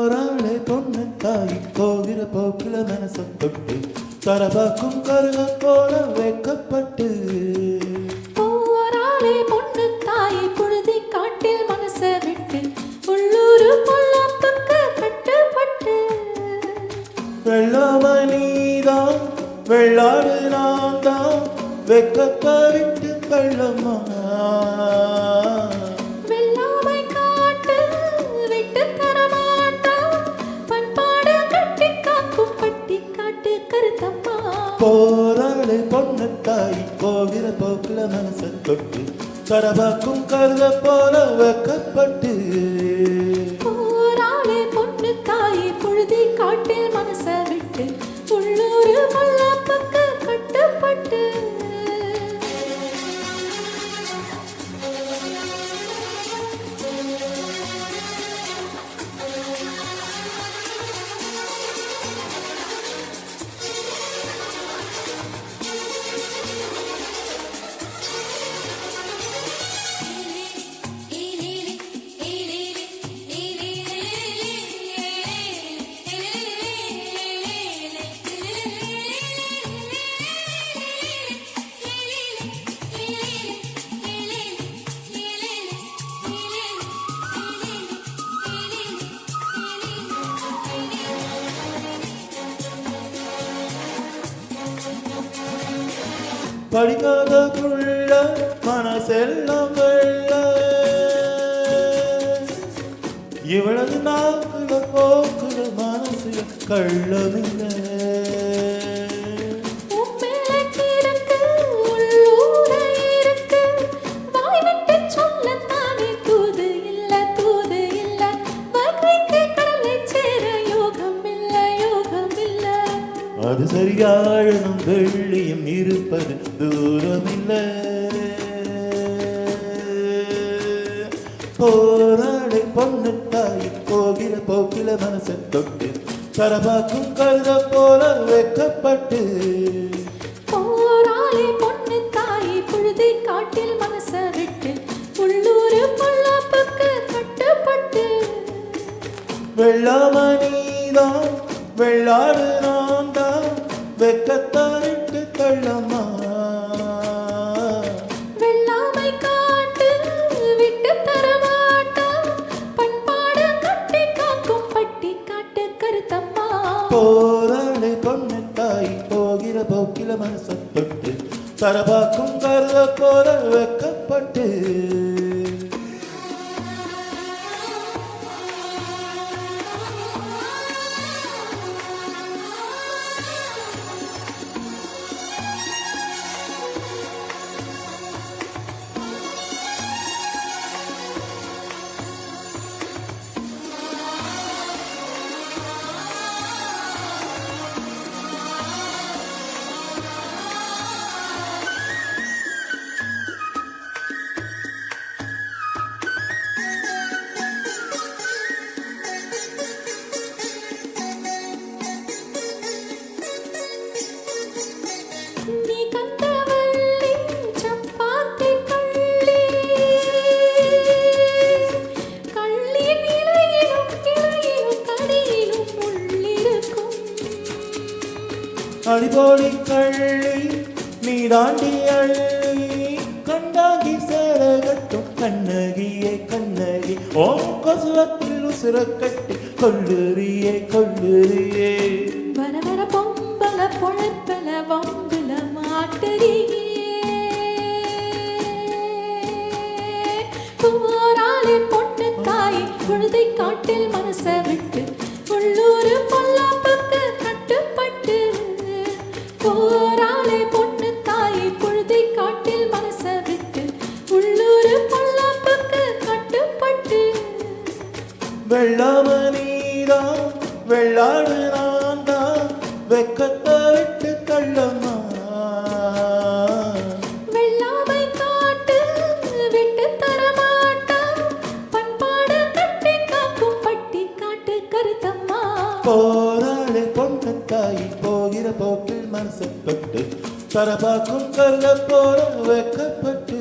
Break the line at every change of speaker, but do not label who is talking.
போராளே பொண்ணு தாய் போகிற போக்கில மனச தொட்டு தரபாக்கும் கருக போல வைக்கப்பட்டு
போராளே பொண்ணு தாய் புழுதி காட்டில் மனச விட்டு உள்ளூர் பொல்லாப்புக்கு கட்டுப்பட்டு
வெள்ளாம நீதான் வெள்ளாடு நான் தான் வெக்கத்தை விட்டு கள்ளம்மா
வெள்ளாமை காட்டு விட்டு தரமாட்டா பண்பாடு கட்டி காக்கும் பட்டி காட்டு கருத்தம்மா
போராளே பொண்ணு தாய் போகிற போக்கில மனச தொட்டு தரபாக்கும் கருத போல வைக்கப்பட்டு
போராளே பொண்ணு தாய் புழுதி காட்டில் மனச விட்டு உள்ளூர் பொல்லாப்புக்கு கட்டுப்பட்டு
படிக்காத புள்ள மனசெல்லாம் வெள்ள இவளது நாக்குல போக்குல மனசுல கள்ளமில்லை அது சரியாழனும் வெள்ளியும் இருப்பது தூரமில்லை போராடை பொண்ணு தாய் போகிற போக்கில மனசை தொட்டு தரபாக்கும் கருத போல வைக்கப்பட்டு
போராளே பொண்ணு தாய் புழுதி காட்டில் மனச விட்டு உள்ளூர் பொல்லாப்புக்கு கட்டுப்பட்டு
வெள்ளாம நீதான் வெள்ளாடு நான் தான் வெக்கத்தாரிட்டு கள்ளம்மா
வெள்ளாமை காட்டு விட்டு தரமாட்டா பண்பாடு கட்டி காக்கும் பட்டி காட்டு கருத்தம்மா
போராளே பொண்ணு தாய் போகிற போக்கில மனச தொட்டு தரபாக்கும் கருத போல வைக்கப்பட்டு
நீ கந்தவள்ளி சப்பாத்தி கள்ளியின் இலையிலும் கிளையிலும் கடியிலும் முள்ளிருக்கும்
அடிபோடி கள்ளி நீ தாண்டி அள்ளி கண்டாகி சேரகட்டும் கண்ணகியே கண்ணகி ஓ கொசுவத்தில் உசுர கட்டி கொள்ளுறியே கொள்ளுறியே
வர வர பொம்பல பொழப்பல வம்புல மாட்டறியே போராளே பொண்ணு தாய் புழுதை காட்டில் மனச விட்டு உள்ளூர் பொல்லாப்புக்கு கட்டுப்பட்டு போராளே பொண்ணு தாய் புழுதை காட்டில் மனச விட்டு உள்ளூர் பொல்லாப்புக்கு கட்டுப்பட்டு
வெள்ளாம நீதான் வெள்ளாடு நான் தான் வெக்கத்தை விட்டு கள்ளம்மா
வெள்ளாமை காட்டு விட்டு தரமாட்டா பண்பாடு கட்டி காக்கும் பட்டி காட்டு கருத்தம்மா
போராளே பொண்ணு தாய் போகிற போக்கில் மனசை தொட்டு தரபாக்கும் கருத போல வைக்கப்பட்டு